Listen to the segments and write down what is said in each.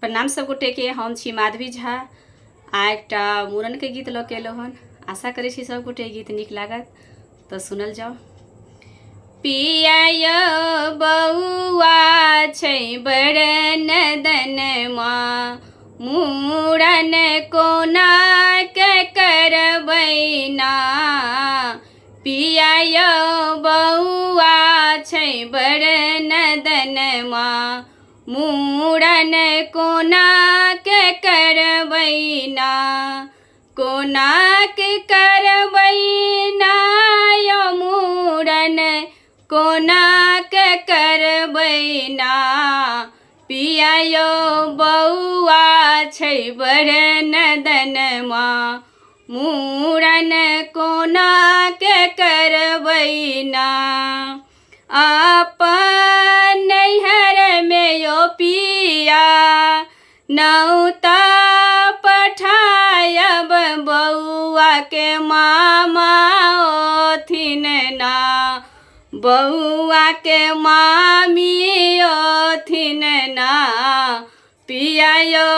प्रणाम सब गोटे के। हम छी माधवी झा। आ एकटा मूड़न के गीत लऽ के एलहुँ हन। आशा करै छी सब गोटे गीत नीक लागत, तो सुनल जाओ। पिया यो बउआ छै बड़ नदनमा, मूड़न कोना के करबैना। पिया यो बउआ छै बड़ नदनमा, मूड़न कोना के करबैना। कोना के करबैना यो मूड़न कोना के करबैना। पिया यो बउआ छै बड़ नदनमा, मूड़न कोना के करबैना। अपन नैहर में यो पिया नौता पठायब, बउआ के मामा ओथिन ना। बउआ के मामी ओथिन ना। पिया यो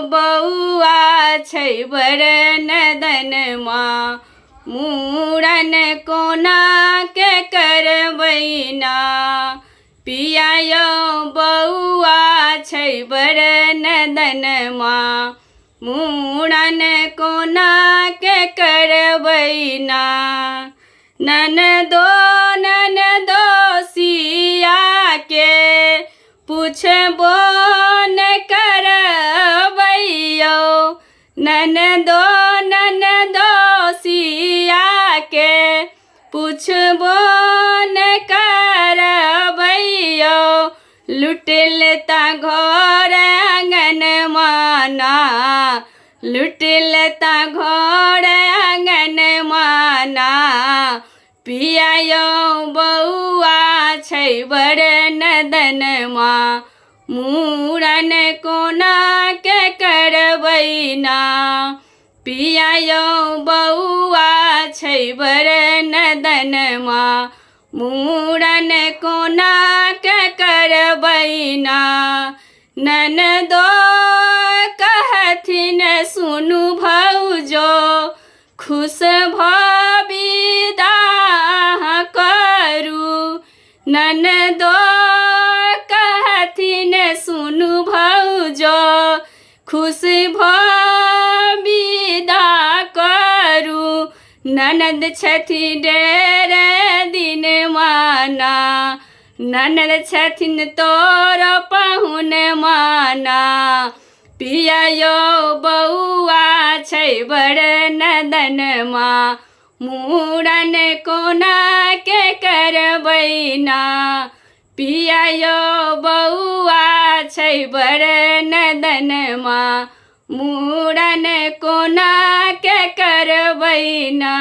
बउआ छै बड़ नदनमा, मूड़न कोना के करबैना। पिया यो बउआ छै बड़ नदनमा, मूड़न कोना के करबैना। ननदो सिया के पूछबो न करबैयो। ननदो सिया के पूछबो न करबैयो। लुटिल ता घर आंगन माना, लुटिल ता घर आंगन माना। पिया यो बउआ छै बड़ नदनमा, मूड़न कोना के करबैना। पिया यो बउआ छै बड़ नदनमा, मूड़न कोना के करबैना। ननदो कहथिन सुनु भौजो, खुश भऽ विदा करू। ननदो कहथिन सुनु भौजो, खुश भऽ विदा करू। ननद छथिन डेर दिन माना, ननद छथिन तोर पाहुन माना। पिया यो बउआ छै बड़ नदनमा, मूड़न कोना के करबैना। पिया यो बउआ छै बड़ नदनमा, मूड़न कोना के करबैना।